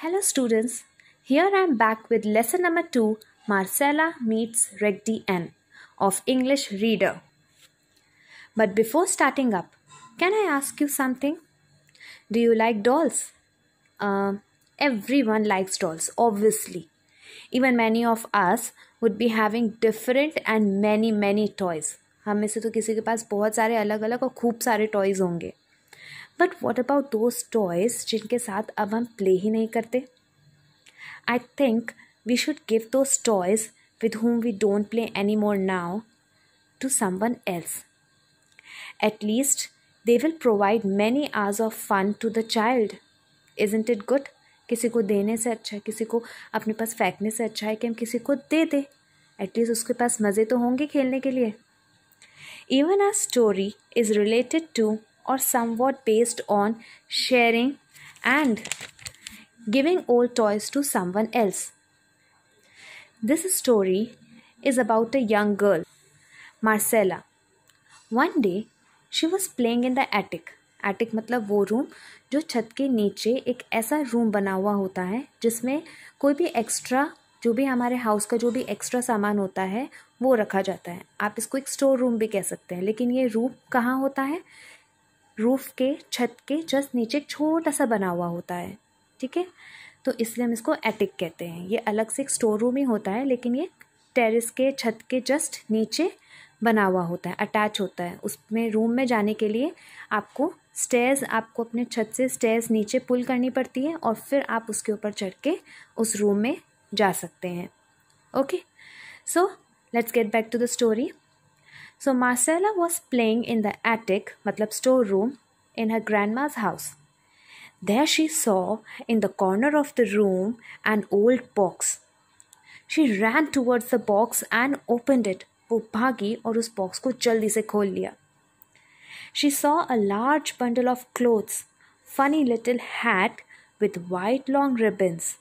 Hello students, here I am back with lesson number 2, Marcella meets Regdy N of English Reader. But before starting up, can I ask you something? Do you like dolls? Everyone likes dolls, obviously. Even many of us would be having different and many toys. हम में से तो किसी के पास बहुत सारे अलग अलग और खूब सारे टॉयज़ होंगे. But what about those toys जिनके साथ अब हम प्ले ही नहीं करते? I think we should give those toys with whom we don't play anymore now to someone else. At least they will provide many hours of fun to the child. Isn't it good? किसी को देने से अच्छा है, किसी को अपने पास फेंकने से अच्छा है कि हम किसी को दे दें. एटलीस्ट उसके पास मज़े तो होंगे खेलने के लिए. Even our story is related to or somewhat based on sharing and giving old toys to someone else. This story is about a young girl, Marcella. One day, she was playing in the attic. Attic मतलब वो room जो छत के नीचे एक ऐसा room बना हुआ होता है जिसमें कोई भी एक्स्ट्रा जो भी हमारे हाउस का जो भी एक्स्ट्रा सामान होता है वो रखा जाता है. आप इसको एक स्टोर रूम भी कह सकते हैं. लेकिन ये रूम कहाँ होता है? रूफ के छत के जस्ट नीचे एक छोटा सा बना हुआ होता है. ठीक है, तो इसलिए हम इसको एटिक कहते हैं. ये अलग से एक स्टोर रूम ही होता है लेकिन ये टेरेस के छत के जस्ट नीचे बना हुआ होता है, अटैच होता है. उसमें रूम में जाने के लिए आपको अपने छत से स्टेयर्स नीचे पुल करनी पड़ती है और फिर आप उसके ऊपर चढ़ के उस रूम में जा सकते हैं. Okay, so let's get back to the story. So Marcella was playing in the attic मतलब store room in her grandma's house. There she saw in the corner of the room an old box. She ran towards the box and opened it. वो भागी और उस box को जल्दी से खोल लिया. She saw a large bundle of clothes, funny little hat with white long ribbons.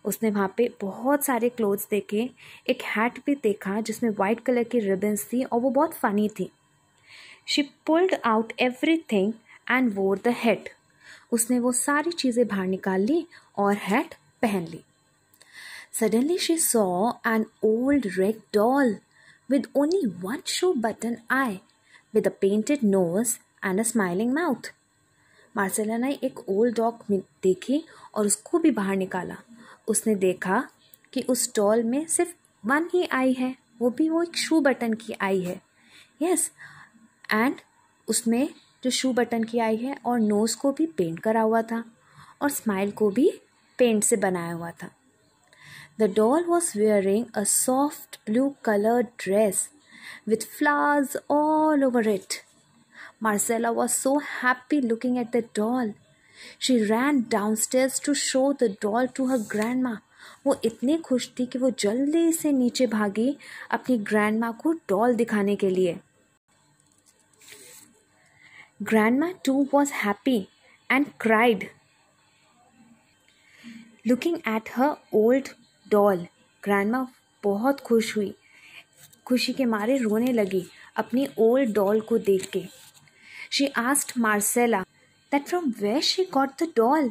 उसने वहाँ पे बहुत सारे क्लोथ्स देखे, एक हैट भी देखा जिसमें वाइट कलर की रिबन्स थी और वो बहुत फनी थी. She pulled out everything and wore the hat. उसने वो सारी चीज़ें बाहर निकाल ली और हैट पहन ली. Suddenly she saw an old red doll with only one shoe button eye, with a painted nose and a smiling mouth. Marcela ने एक ओल्ड डॉग देखी और उसको भी बाहर निकाला. उसने देखा कि उस डॉल में सिर्फ वन ही आई है, वो भी वो एक शू बटन की आई है. यस, एंड उसमें जो शू बटन की आई है और नोज़ को भी पेंट करा हुआ था और स्माइल को भी पेंट से बनाया हुआ था. The doll was wearing a soft blue coloured dress with flowers all over it. Marcella was so happy looking at the doll. She ran downstairs to show the doll to her grandma. वो इतनी खुश थी कि वो जल्दी से नीचे भागी अपनी ग्रैंडमा को डॉल दिखाने के लिए. Grandma too was happy and cried. Looking at her old doll, Grandma बहुत खुश हुई, खुशी के मारे रोने लगी अपनी ओल्ड डॉल को देख के. She asked Marcella that from where she got the doll,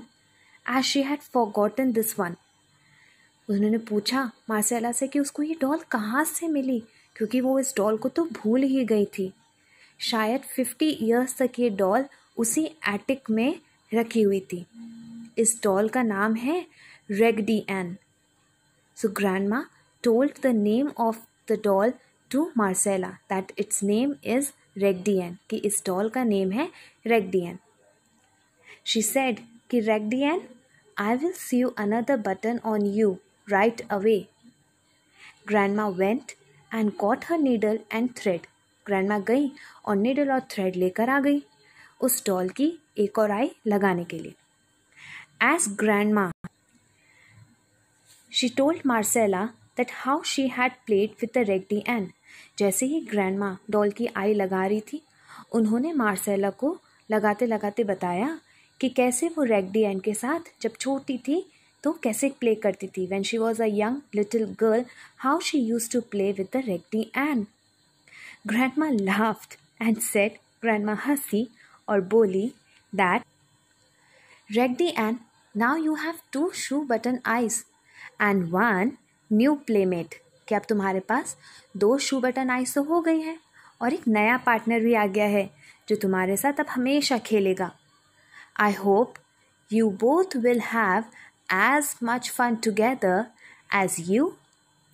as she had forgotten this one. उन्होंने पूछा मार्सेला से कि उसको ये डॉल कहाँ से मिली, क्योंकि वो इस डॉल को तो भूल ही गई थी. शायद 50 ईयर्स तक ये डॉल उसी एटिक में रखी हुई थी. इस डॉल का नाम है Raggedy Ann. So grandma told the name of the doll to Marcella that its name is Raggedy Ann, कि इस डॉल का नेम है रेगडी एन. शी सेड कि Raggedy Ann, I will sew another button on you right away. Grandma went and got her needle and thread. Grandma गई और needle और thread लेकर आ गई उस डॉल की एक और आई लगाने के लिए. As grandma she told Marcella that how she had played with the Raggedy Ann. जैसे ही ग्रैंडमा डॉल की आई लगा रही थी, उन्होंने मार्सेला को लगाते लगाते बताया कि कैसे वो रेगडी एन के साथ जब छोटी थी तो कैसे प्ले करती थी. When she was a young little girl, how she used to play with the Raggedy Ann. Grandma laughed and said, grandma हंसी और बोली that Regdy Ann Now you have 2 shoe button eyes and 1 new playmate. कि अब तुम्हारे पास 2 शू button eyes तो हो गई है और एक नया पार्टनर भी आ गया है जो तुम्हारे साथ अब हमेशा खेलेगा. I hope you both will have as much fun together as you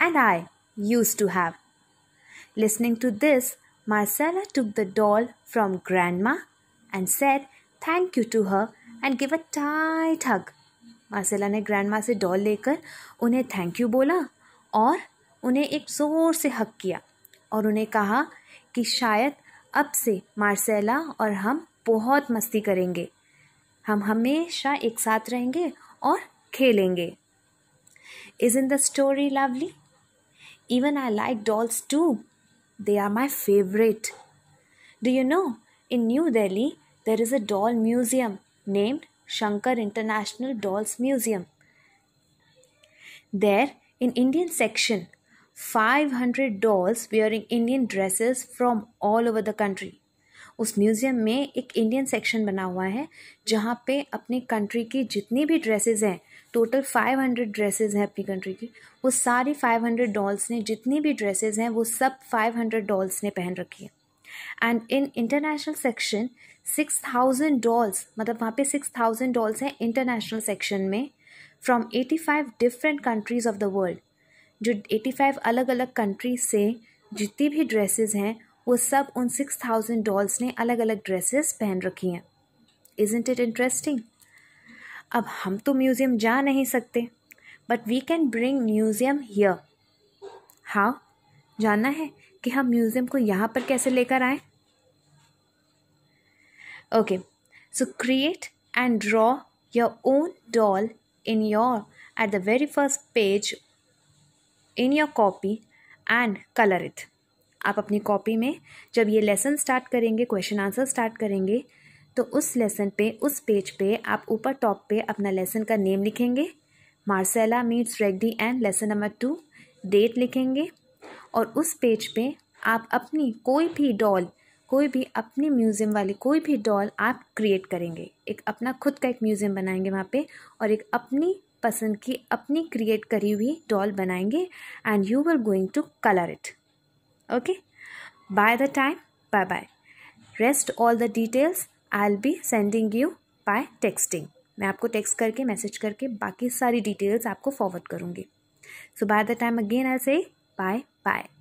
and I used to have. Listening to this, Marcella took the doll from Grandma and said thank you to her and gave a tight hug. Marcela ने grandma से doll लेकर उन्हें thank you बोला और उन्हें एक ज़ोर से हक किया और उन्हें कहा कि शायद अब से मार्सेला और हम बहुत मस्ती करेंगे, हम हमेशा एक साथ रहेंगे और खेलेंगे. Isn't the story lovely? Even I like dolls too. They are my favorite. Do you know, in New Delhi, there is a doll museum named Shankar International Dolls Museum. There, in Indian section, 500 dolls wearing Indian dresses from all over the country. उस museum में एक Indian section बना हुआ है जहाँ पे अपनी country की जितनी भी ड्रेसेस हैं, टोटल 500 ड्रेसेस हैं अपनी कंट्री की, वो सारी 500 डॉल्स ने, जितनी भी ड्रेसेस हैं वो सब 500 डॉल्स ने पहन रखी है. And in international section 6000 dolls, मतलब वहाँ पे 6000 डॉल्स हैं इंटरनेशनल सेक्शन में from 85 different countries of the world. जो 85 अलग अलग कंट्रीज से जितनी भी ड्रेसेस हैं वो सब उन 6000 डॉल्स ने अलग अलग ड्रेसेस पहन रखी हैं. Isn't it interesting? अब हम तो म्यूज़ियम जा नहीं सकते but we can bring museum here. How? जानना है कि हम म्यूज़ियम को यहाँ पर कैसे लेकर आएँ? Okay, so create and draw your own doll in your at the very first page in your copy and colour it. आप अपनी कॉपी में जब ये लेसन स्टार्ट करेंगे, क्वेश्चन आंसर स्टार्ट करेंगे, तो उस लेसन पे, उस पेज पे आप ऊपर टॉप पे अपना लेसन का नेम लिखेंगे, Marcella meets Raggedy and lesson number 2, date लिखेंगे और उस पेज पे आप अपनी कोई भी डॉल, कोई भी अपनी म्यूज़ियम वाली कोई भी डॉल आप क्रिएट करेंगे. एक अपना खुद का एक म्यूज़ियम बनाएंगे वहाँ पे और एक अपनी पसंद की, अपनी क्रिएट करी हुई डॉल बनाएंगे and you will going to colour it. Okay, by the time, bye bye. Rest all the details I'll be sending you by texting. मैं आपको टेक्स्ट करके, मैसेज करके बाकी सारी डिटेल्स आपको फॉरवर्ड करूँगी. So by the time again I'll say bye bye.